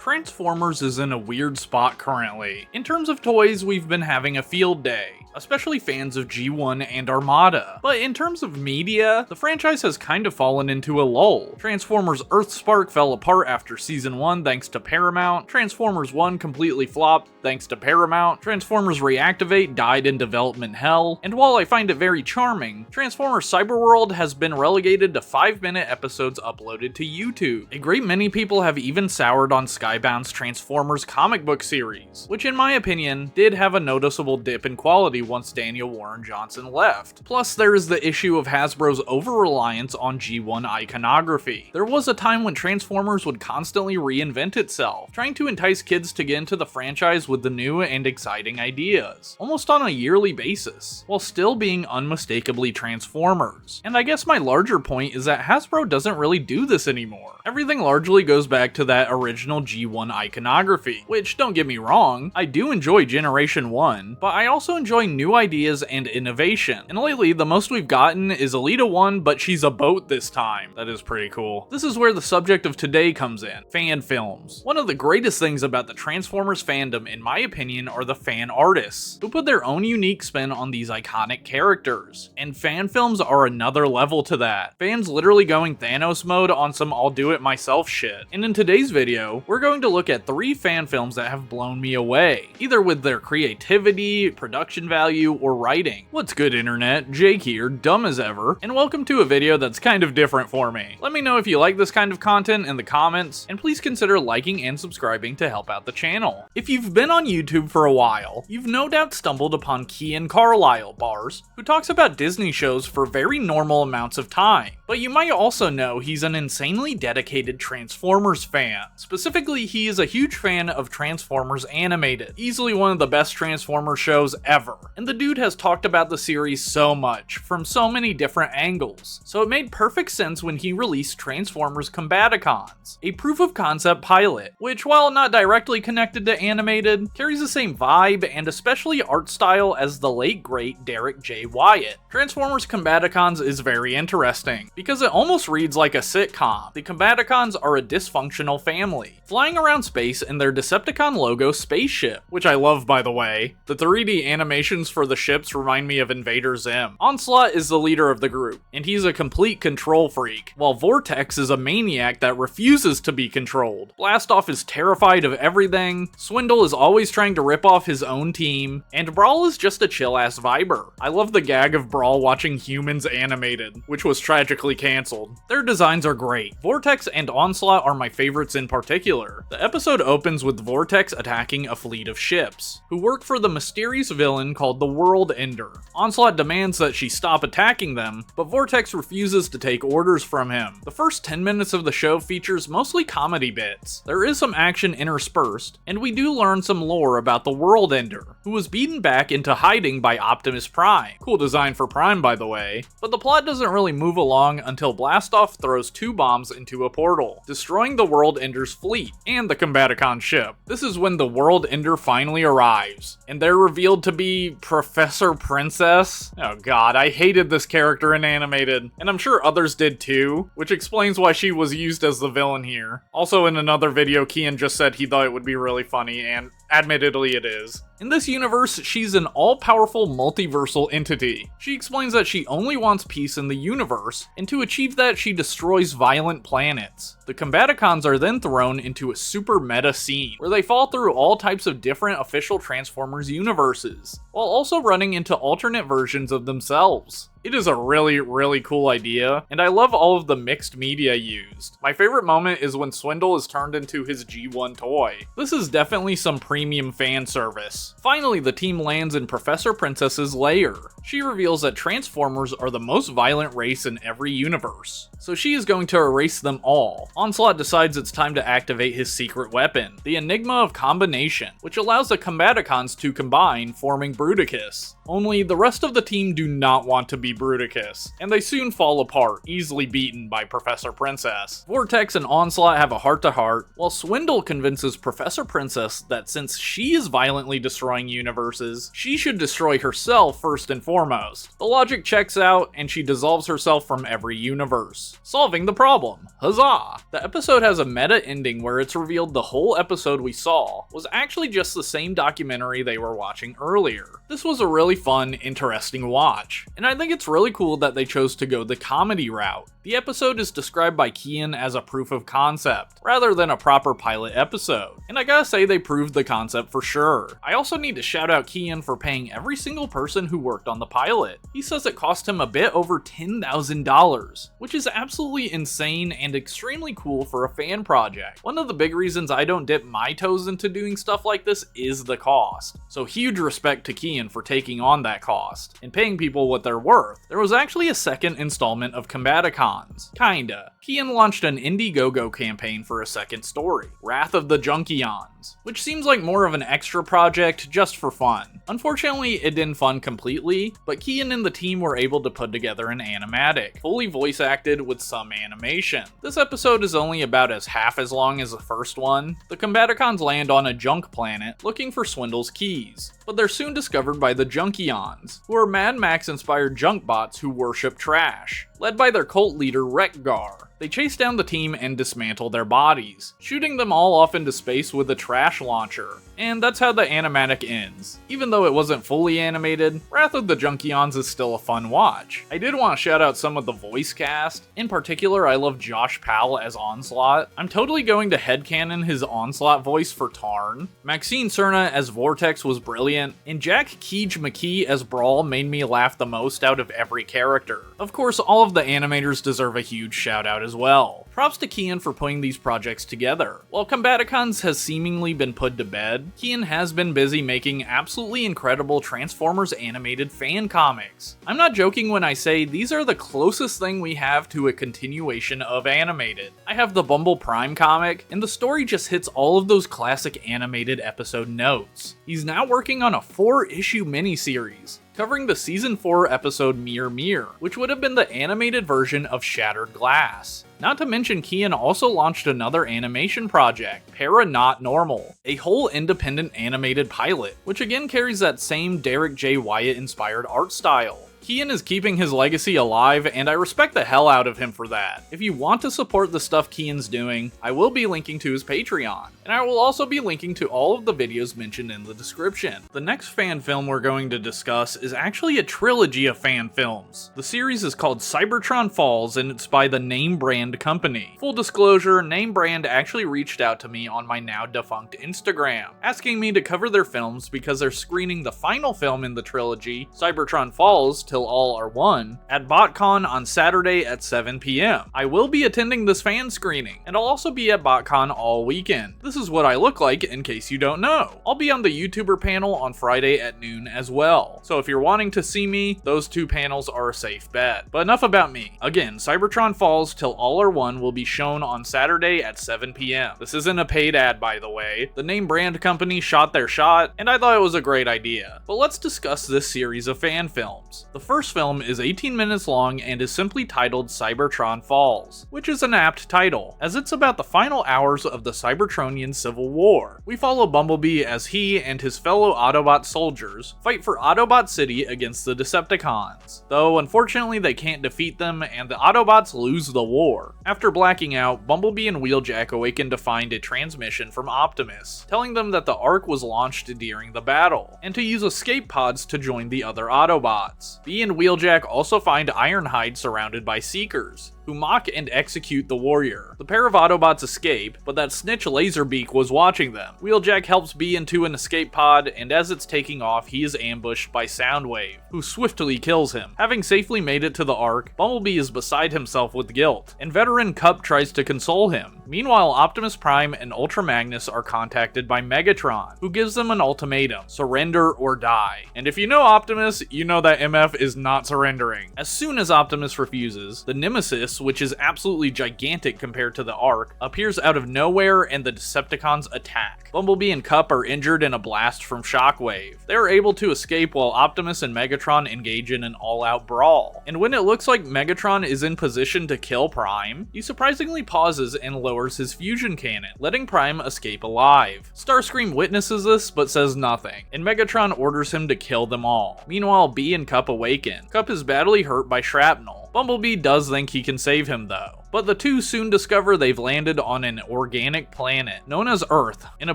Transformers is in a weird spot currently. In terms of toys, we've been having a field day, especially fans of G1 and Armada. But in terms of media, the franchise has kind of fallen into a lull. Transformers Earthspark fell apart after Season 1 thanks to Paramount, Transformers 1 completely flopped thanks to Paramount, Transformers Reactivate died in development hell, and while I find it very charming, Transformers Cyberworld has been relegated to 5-minute episodes uploaded to YouTube. A great many people have even soured on Skybound's Transformers comic book series, which in my opinion did have a noticeable dip in quality once Daniel Warren Johnson left. Plus, there is the issue of Hasbro's over-reliance on G1 iconography. There was a time when Transformers would constantly reinvent itself, trying to entice kids to get into the franchise with the new and exciting ideas, almost on a yearly basis, while still being unmistakably Transformers. And I guess my larger point is that Hasbro doesn't really do this anymore. Everything largely goes back to that original G1 iconography, which, don't get me wrong, I do enjoy Generation 1, but I also enjoy new ideas and innovation. And lately, the most we've gotten is Alita 1, but she's a boat this time. That is pretty cool. This is where the subject of today comes in, fan films. One of the greatest things about the Transformers fandom, in my opinion, are the fan artists, who put their own unique spin on these iconic characters. And fan films are another level to that. Fans literally going Thanos mode on some I'll do it myself shit. And in today's video, we're going to look at 3 fan films that have blown me away, either with their creativity, production value, or writing. What's good, internet? Jake here, dumb as ever, and welcome to a video that's kind of different for me. Let me know if you like this kind of content in the comments, and please consider liking and subscribing to help out the channel. If you've been on YouTube for a while, you've no doubt stumbled upon Kian Carlisle, Bars, who talks about Disney shows for very normal amounts of time. But you might also know he's an insanely dedicated Transformers fan. Specifically, he is a huge fan of Transformers Animated, easily one of the best Transformers shows ever. And the dude has talked about the series so much, from so many different angles. So it made perfect sense when he released Transformers Combaticons, a proof of concept pilot, which, while not directly connected to Animated, carries the same vibe and especially art style as the late great Derek J. Wyatt. Transformers Combaticons is very interesting, because it almost reads like a sitcom. The Combaticons are a dysfunctional family, flying around space in their Decepticon logo spaceship, which I love, by the way. The 3D animations for the ships remind me of Invader Zim. Onslaught is the leader of the group, and he's a complete control freak, while Vortex is a maniac that refuses to be controlled. Blastoff is terrified of everything, Swindle is always trying to rip off his own team, and Brawl is just a chill-ass viber. I love the gag of Brawl watching Humans Animated, which was tragically cancelled. Their designs are great. Vortex and Onslaught are my favorites in particular. The episode opens with Vortex attacking a fleet of ships, who work for the mysterious villain called the World Ender. Onslaught demands that she stop attacking them, but Vortex refuses to take orders from him. The first 10 minutes of the show features mostly comedy bits. There is some action interspersed, and we do learn some lore about the World Ender, who was beaten back into hiding by Optimus Prime. Cool design for Prime, by the way. But the plot doesn't really move along until Blastoff throws 2 bombs into a portal, destroying the World Ender's fleet and the Combaticon ship. This is when the World Ender finally arrives, and they're revealed to be Professor Princess. Oh god, I hated this character in Animated, and I'm sure others did too, which explains why she was used as the villain here. Also, in another video, Kian just said he thought it would be really funny, and admittedly it is. In this universe, she's an all-powerful multiversal entity. She explains that she only wants peace in the universe, and to achieve that she destroys violent planets. The Combaticons are then thrown into a super meta scene, where they fall through all types of different official Transformers universes, while also running into alternate versions of themselves. It is a really, really cool idea, and I love all of the mixed media used. My favorite moment is when Swindle is turned into his G1 toy. This is definitely some premium fan service. Finally, the team lands in Professor Princess's lair. She reveals that Transformers are the most violent race in every universe, so she is going to erase them all. Onslaught decides it's time to activate his secret weapon, the Enigma of Combination, which allows the Combaticons to combine, forming Bruticus. Only the rest of the team do not want to be Baby Bruticus, and they soon fall apart, easily beaten by Professor Princess. Vortex and Onslaught have a heart-to-heart, while Swindle convinces Professor Princess that since she is violently destroying universes, she should destroy herself first and foremost. The logic checks out, and she dissolves herself from every universe, solving the problem. Huzzah! The episode has a meta ending where it's revealed the whole episode we saw was actually just the same documentary they were watching earlier. This was a really fun, interesting watch, and I think it's really cool that they chose to go the comedy route. The episode is described by Kian as a proof of concept, rather than a proper pilot episode, and I gotta say they proved the concept for sure. I also need to shout out Kian for paying every single person who worked on the pilot. He says it cost him a bit over $10,000, which is absolutely insane and extremely cool for a fan project. One of the big reasons I don't dip my toes into doing stuff like this is the cost, so huge respect to Kian for taking on that cost, and paying people what they're worth. There was actually a second installment of Combaticons. Kinda. Kian launched an Indiegogo campaign for a second story, Wrath of the Junkions, which seems like more of an extra project just for fun. Unfortunately, it didn't fund completely, but Kian and the team were able to put together an animatic, fully voice acted with some animation. This episode is only about half as long as the first one. The Combaticons land on a junk planet looking for Swindle's keys, but they're soon discovered by the Junkions, who are Mad Max-inspired junk bots who worship trash, led by their cult leader Wreck-Gar. They chase down the team and dismantle their bodies, shooting them all off into space with a trash launcher. And that's how the animatic ends. Even though it wasn't fully animated, Wrath of the Junkions is still a fun watch. I did want to shout out some of the voice cast. In particular, I love Josh Powell as Onslaught. I'm totally going to headcanon his Onslaught voice for Tarn. Maxine Cerna as Vortex was brilliant, and Jack Keege McKee as Brawl made me laugh the most out of every character. Of course, all of the animators deserve a huge shout out as well. Props to Kian for putting these projects together. While Combaticons has seemingly been put to bed, Kian has been busy making absolutely incredible Transformers animated fan comics. I'm not joking when I say these are the closest thing we have to a continuation of animated. I have the Bumble Prime comic, and the story just hits all of those classic animated episode notes. He's now working on a 4-issue miniseries, covering the Season 4 episode Mirror Mirror, which would have been the animated version of Shattered Glass. Not to mention, Kian also launched another animation project, Para Not Normal, a whole independent animated pilot, which again carries that same Derek J. Wyatt inspired art style. Kian is keeping his legacy alive, and I respect the hell out of him for that. If you want to support the stuff Kian's doing, I will be linking to his Patreon, and I will also be linking to all of the videos mentioned in the description. The next fan film we're going to discuss is actually a trilogy of fan films. The series is called Cybertron Falls, and it's by the Name Brand company. Full disclosure, Name Brand actually reached out to me on my now defunct Instagram, asking me to cover their films because they're screening the final film in the trilogy, Cybertron Falls, Till All Are One, at BotCon on Saturday at 7 p.m. I will be attending this fan screening, and I'll also be at BotCon all weekend. This is what I look like in case you don't know. I'll be on the YouTuber panel on Friday at noon as well, so if you're wanting to see me, those two panels are a safe bet. But enough about me. Again, Cybertron Falls Till All Are One will be shown on Saturday at 7 p.m. This isn't a paid ad, by the way. The Name Brand company shot their shot, and I thought it was a great idea. But let's discuss this series of fan films. The first film is 18 minutes long and is simply titled Cybertron Falls, which is an apt title, as it's about the final hours of the Cybertronian Civil War. We follow Bumblebee as he and his fellow Autobot soldiers fight for Autobot City against the Decepticons, though unfortunately they can't defeat them and the Autobots lose the war. After blacking out, Bumblebee and Wheeljack awaken to find a transmission from Optimus, telling them that the Ark was launched during the battle, and to use escape pods to join the other Autobots. Bee and Wheeljack also find Ironhide surrounded by Seekers, who mock and execute the warrior. The pair of Autobots escape, but that snitch Laserbeak was watching them. Wheeljack helps Bee into an escape pod, and as it's taking off, he is ambushed by Soundwave, who swiftly kills him. Having safely made it to the Ark, Bumblebee is beside himself with guilt, and veteran Cup tries to console him. Meanwhile, Optimus Prime and Ultra Magnus are contacted by Megatron, who gives them an ultimatum: surrender or die. And if you know Optimus, you know that MF is not surrendering. As soon as Optimus refuses, the Nemesis, Optimus, which is absolutely gigantic compared to the Ark, appears out of nowhere and the Decepticons attack. Bumblebee and Cup are injured in a blast from Shockwave. They are able to escape while Optimus and Megatron engage in an all-out brawl. And when it looks like Megatron is in position to kill Prime, he surprisingly pauses and lowers his fusion cannon, letting Prime escape alive. Starscream witnesses this but says nothing, and Megatron orders him to kill them all. Meanwhile, Bee and Cup awaken. Cup is badly hurt by shrapnel. Bumblebee does think he can save him though, but the two soon discover they've landed on an organic planet known as Earth. In a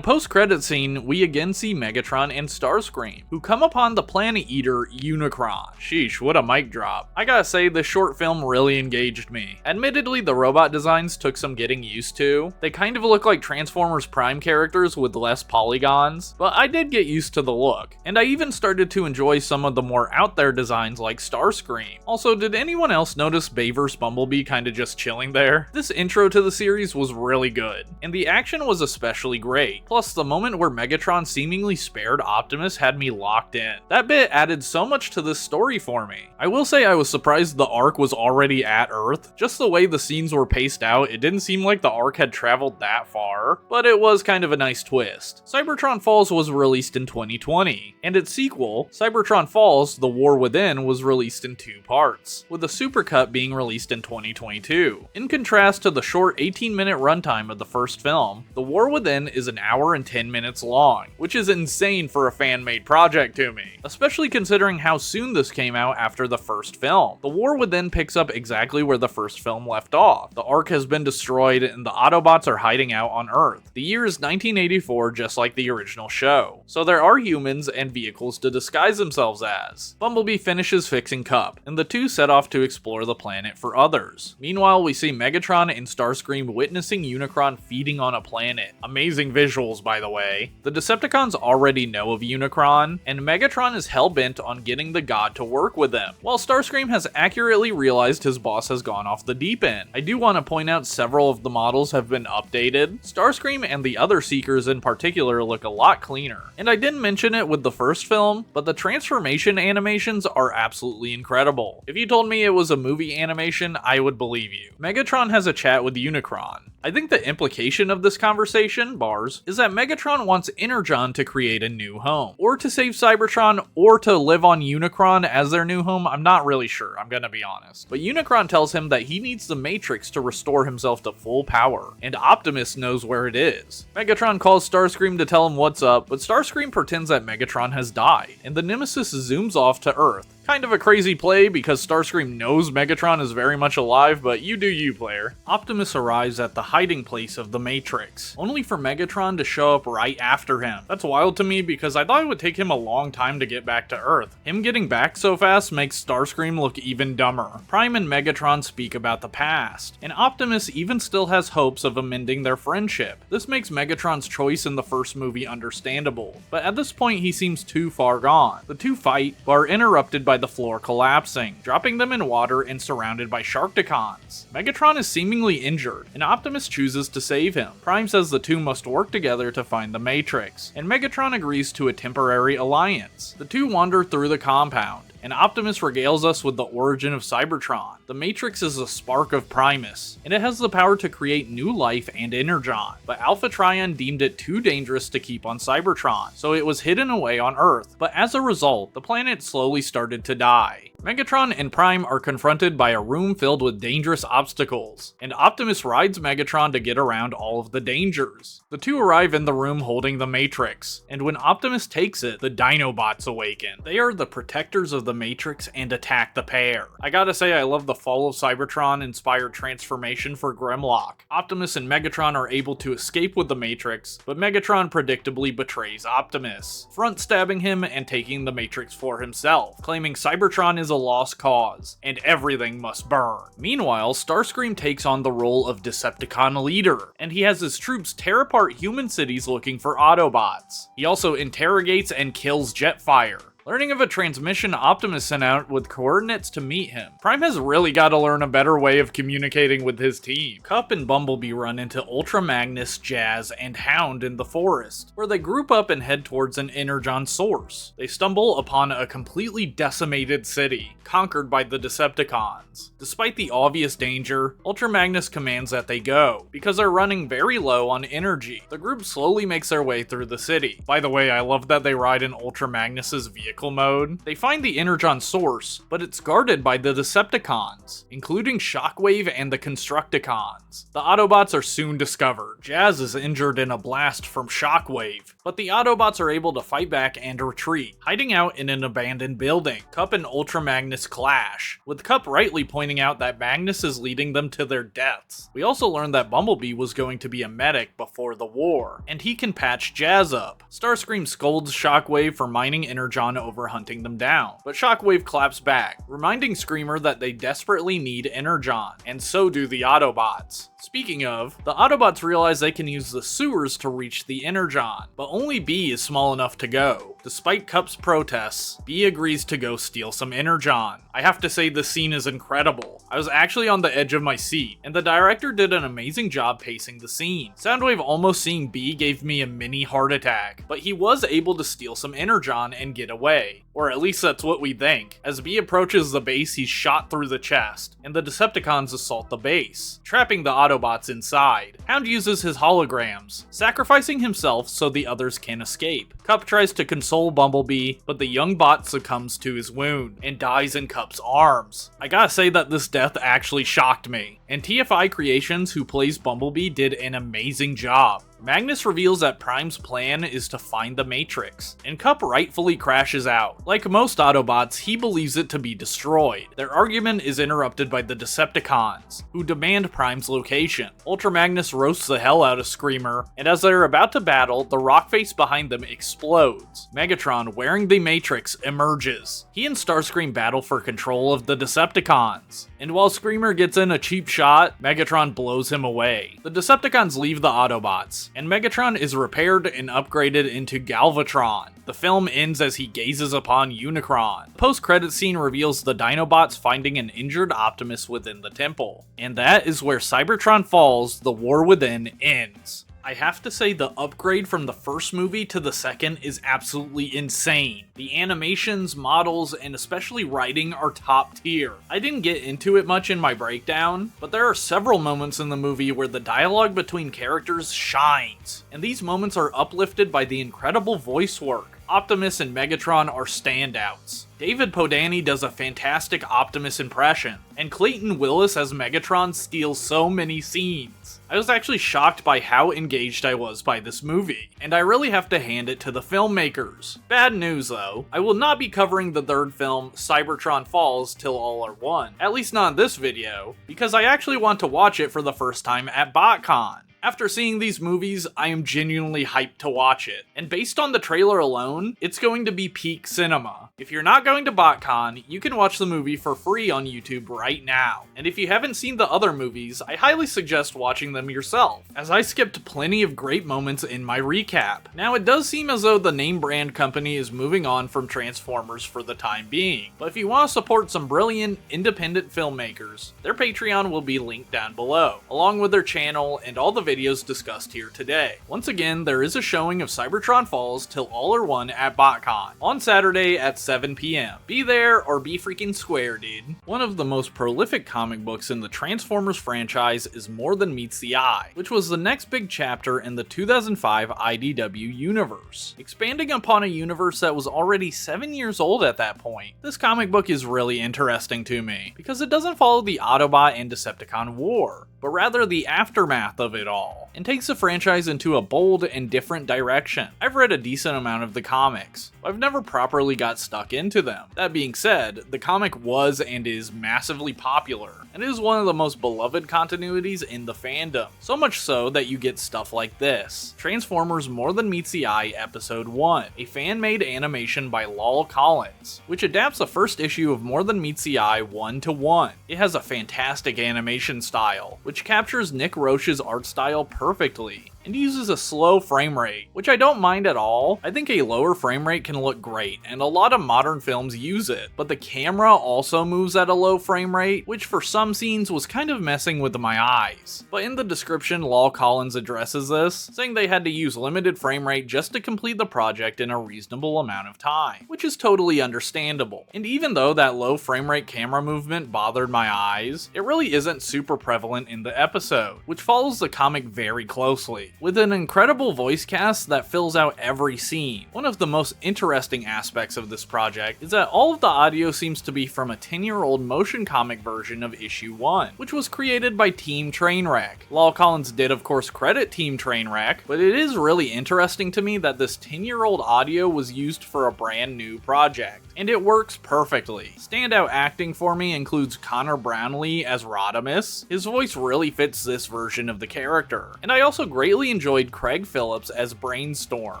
post-credit scene, we again see Megatron and Starscream, who come upon the planet eater Unicron. Sheesh, what a mic drop. I gotta say, this short film really engaged me. Admittedly, the robot designs took some getting used to. They kind of look like Transformers Prime characters with less polygons, but I did get used to the look, and I even started to enjoy some of the more out there designs like Starscream. Also, did anyone else notice Bay vs. Bumblebee kinda just chilling there? This intro to the series was really good, and the action was especially great. Plus, the moment where Megatron seemingly spared Optimus had me locked in. That bit added so much to this story for me. I will say I was surprised the Ark was already at Earth. Just the way the scenes were paced out, it didn't seem like the Ark had traveled that far, but it was kind of a nice twist. Cybertron Falls was released in 2020, and its sequel, Cybertron Falls: The War Within, was released in 2 parts, with a supercut being released in 2022. In contrast to the short 18-minute runtime of the first film, The War Within is an hour and 10 minutes long, which is insane for a fan-made project to me, especially considering how soon this came out after the first film. The War Within picks up exactly where the first film left off. The Ark has been destroyed and the Autobots are hiding out on Earth. The year is 1984, just like the original show, so there are humans and vehicles to disguise themselves as. Bumblebee finishes fixing Cup, and the two set off to explore the planet for others. Meanwhile, we see Megatron and Starscream witnessing Unicron feeding on a planet. Amazing visuals, by the way. The Decepticons already know of Unicron, and Megatron is hell-bent on getting the god to work with them, while Starscream has accurately realized his boss has gone off the deep end. I do want to point out several of the models have been updated. Starscream and the other Seekers in particular look a lot cleaner. And I didn't mention it with the first film, but the transformation animations are absolutely incredible. If you told me it was a movie animation, I would believe you. Megatron has a chat with Unicron. I think the implication of this conversation, bars, is that Megatron wants Energon to create a new home, or to save Cybertron, or to live on Unicron as their new home. I'm not really sure, I'm gonna be honest. But Unicron tells him that he needs the Matrix to restore himself to full power, and Optimus knows where it is. Megatron calls Starscream to tell him what's up, but Starscream pretends that Megatron has died, and the Nemesis zooms off to Earth. Kind of a crazy play because Starscream knows Megatron is very much alive, but you do you, player. Optimus arrives at the hiding place of the Matrix, only for Megatron to show up right after him. That's wild to me because I thought it would take him a long time to get back to Earth. Him getting back so fast makes Starscream look even dumber. Prime and Megatron speak about the past, and Optimus even still has hopes of amending their friendship. This makes Megatron's choice in the first movie understandable, but at this point he seems too far gone. The two fight, but are interrupted by the floor collapsing, dropping them in water and surrounded by Sharkticons. Megatron is seemingly injured, and Optimus chooses to save him. Prime says the two must work together to find the Matrix, and Megatron agrees to a temporary alliance. The two wander through the compound, and Optimus regales us with the origin of Cybertron. The Matrix is a spark of Primus, and it has the power to create new life and Energon, but Alpha Trion deemed it too dangerous to keep on Cybertron, so it was hidden away on Earth, but as a result, the planet slowly started to die. Megatron and Prime are confronted by a room filled with dangerous obstacles, and Optimus rides Megatron to get around all of the dangers. The two arrive in the room holding the Matrix, and when Optimus takes it, the Dinobots awaken. They are the protectors of the Matrix and attack the pair. I gotta say, I love the Fall of Cybertron inspired transformation for Grimlock. Optimus and Megatron are able to escape with the Matrix, but Megatron predictably betrays Optimus, front stabbing him and taking the Matrix for himself, claiming Cybertron is a lost cause, and everything must burn. Meanwhile, Starscream takes on the role of Decepticon leader, and he has his troops tear apart human cities looking for Autobots. He also interrogates and kills Jetfire, learning of a transmission Optimus sent out with coordinates to meet him. Prime has really got to learn a better way of communicating with his team. Cup and Bumblebee run into Ultra Magnus, Jazz, and Hound in the forest, where they group up and head towards an Energon source. They stumble upon a completely decimated city, conquered by the Decepticons. Despite the obvious danger, Ultra Magnus commands that they go, because they're running very low on energy. The group slowly makes their way through the city. By the way, I love that they ride in Ultra Magnus's vehicle mode. They find the Energon source, but it's guarded by the Decepticons, including Shockwave and the Constructicons. The Autobots are soon discovered. Jazz is injured in a blast from Shockwave, but the Autobots are able to fight back and retreat, hiding out in an abandoned building. Cup and Ultra Magnus clash, with Cup rightly pointing out that Magnus is leading them to their deaths. We also learned that Bumblebee was going to be a medic before the war, and he can patch Jazz up. Starscream scolds Shockwave for mining Energon over hunting them down, but Shockwave claps back, reminding Screamer that they desperately need Energon, and so do the Autobots. Speaking of, the Autobots realize they can use the sewers to reach the Energon, but only B is small enough to go. Despite Cup's protests, B agrees to go steal some Energon. I have to say this scene is incredible. I was actually on the edge of my seat, and the director did an amazing job pacing the scene. Soundwave almost seeing B gave me a mini heart attack, but he was able to steal some Energon and get away. Or at least that's what we think. As B approaches the base, he's shot through the chest, and the Decepticons assault the base, trapping the Autobots inside. Hound uses his holograms, sacrificing himself so the others can escape. Cup tries to console Bumblebee, but the young bot succumbs to his wound, and dies in Cup's arms. I gotta say that this death actually shocked me, and TFI Creations, who plays Bumblebee, did an amazing job. Magnus reveals that Prime's plan is to find the Matrix, and Cup rightfully crashes out. Like most Autobots, he believes it to be destroyed. Their argument is interrupted by the Decepticons, who demand Prime's location. Ultra Magnus roasts the hell out of Screamer, and as they're about to battle, the rock face behind them explodes. Megatron, wearing the Matrix, emerges. He and Starscream battle for control of the Decepticons, and while Screamer gets in a cheap shot, Megatron blows him away. The Decepticons leave the Autobots, and Megatron is repaired and upgraded into Galvatron. The film ends as he gazes upon Unicron. The post-credit scene reveals the Dinobots finding an injured Optimus within the temple. And that is where Cybertron Falls, The War Within ends. I have to say the upgrade from the first movie to the second is absolutely insane. The animations, models, and especially writing are top tier. I didn't get into it much in my breakdown, but there are several moments in the movie where the dialogue between characters shines, and these moments are uplifted by the incredible voice work. Optimus and Megatron are standouts. David Podany does a fantastic Optimus impression, and Clayton Willis as Megatron steals so many scenes. I was actually shocked by how engaged I was by this movie, and I really have to hand it to the filmmakers. Bad news though, I will not be covering the third film, Cybertron Falls, till all are one. At least not in this video, because I actually want to watch it for the first time at BotCon. After seeing these movies, I am genuinely hyped to watch it, and based on the trailer alone, it's going to be peak cinema. If you're not going to BotCon, you can watch the movie for free on YouTube right now, and if you haven't seen the other movies, I highly suggest watching them yourself, as I skipped plenty of great moments in my recap. Now it does seem as though the name brand company is moving on from Transformers for the time being, but if you want to support some brilliant, independent filmmakers, their Patreon will be linked down below, along with their channel and all the videos discussed here today. Once again, there is a showing of Cybertron Falls Till All Are One at BotCon on Saturday at 7 p.m. Be there or be freaking square, dude. One of the most prolific comic books in the Transformers franchise is More Than Meets the Eye, which was the next big chapter in the 2005 IDW universe, expanding upon a universe that was already 7 years old at that point. This comic book is really interesting to me, because it doesn't follow the Autobot and Decepticon war, but rather the aftermath of it all, and takes the franchise into a bold and different direction. I've read a decent amount of the comics, but I've never properly got stuck into them. That being said, the comic was and is massively popular, and is one of the most beloved continuities in the fandom, so much so that you get stuff like this. Transformers More Than Meets the Eye Episode 1, a fan-made animation by Lol Collins, which adapts the first issue of More Than Meets the Eye 1-to-1. It has a fantastic animation style, which captures Nick Roche's art style perfectly, and uses a slow frame rate, which I don't mind at all. I think a lower frame rate can look great, and a lot of modern films use it, but the camera also moves at a low frame rate, which for some scenes was kind of messing with my eyes. But in the description, Lal Collins addresses this, saying they had to use limited frame rate just to complete the project in a reasonable amount of time, which is totally understandable. And even though that low frame rate camera movement bothered my eyes, it really isn't super prevalent in the episode, which follows the comic very closely, with an incredible voice cast that fills out every scene. One of the most interesting aspects of this project is that all of the audio seems to be from a 10-year-old motion comic version of issue 1, which was created by Team Trainwreck. Lal Collins did of course credit Team Trainwreck, but it is really interesting to me that this 10-year-old audio was used for a brand new project, and it works perfectly. Standout acting for me includes Connor Brownlee as Rodimus. His voice really fits this version of the character, and I also greatly enjoyed Craig Phillips as Brainstorm,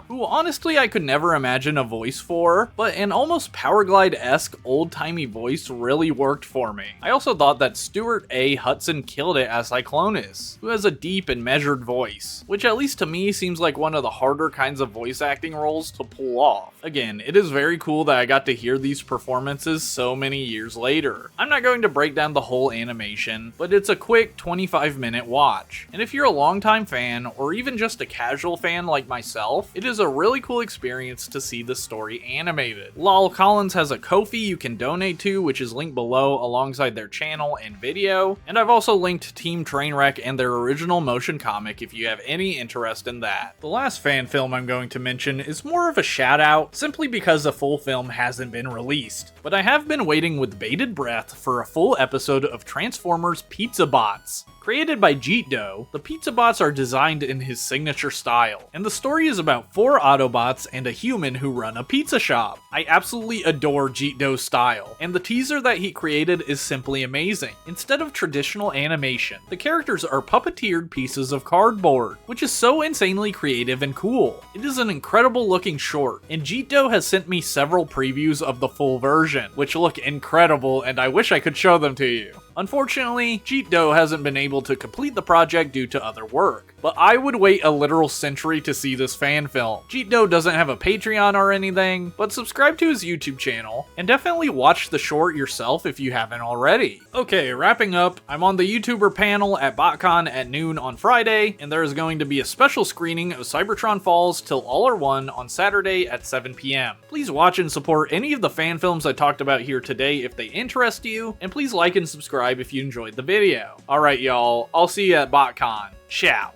who honestly I could never imagine a voice for, but an almost Powerglide-esque old-timey voice really worked for me. I also thought that Stuart A. Hudson killed it as Cyclonus, who has a deep and measured voice, which at least to me seems like one of the harder kinds of voice acting roles to pull off. Again, it is very cool that I got to hear these performances so many years later. I'm not going to break down the whole animation, but it's a quick 25-minute watch, and if you're a longtime fan, or even just a casual fan like myself, it is a really cool experience to see the story animated. Lal Collins has a Ko-fi you can donate to, which is linked below alongside their channel and video, and I've also linked Team Trainwreck and their original motion comic if you have any interest in that. The last fan film I'm going to mention is more of a shout out, simply because a full film hasn't been released, but I have been waiting with bated breath for a full episode of Transformers Pizza Bots. Created by Jeet Do, the Pizza Bots are designed in his signature style, and the story is about 4 Autobots and a human who run a pizza shop. I absolutely adore Jeet Do's style, and the teaser that he created is simply amazing. Instead of traditional animation, the characters are puppeteered pieces of cardboard, which is so insanely creative and cool. It is an incredible looking short, and Jeet Do has sent me several previews of the full version, which look incredible and I wish I could show them to you. Unfortunately, Jeet Do hasn't been able to complete the project due to other work, but I would wait a literal century to see this fan film. Jeet Do doesn't have a Patreon or anything, but subscribe to his YouTube channel, and definitely watch the short yourself if you haven't already. Okay, wrapping up, I'm on the YouTuber panel at BotCon at noon on Friday, and there is going to be a special screening of Cybertron Falls Till All Are One on Saturday at 7 p.m. Please watch and support any of the fan films I talked about here today if they interest you, and please like and subscribe if you enjoyed the video. Alright y'all, I'll see you at BotCon. Ciao.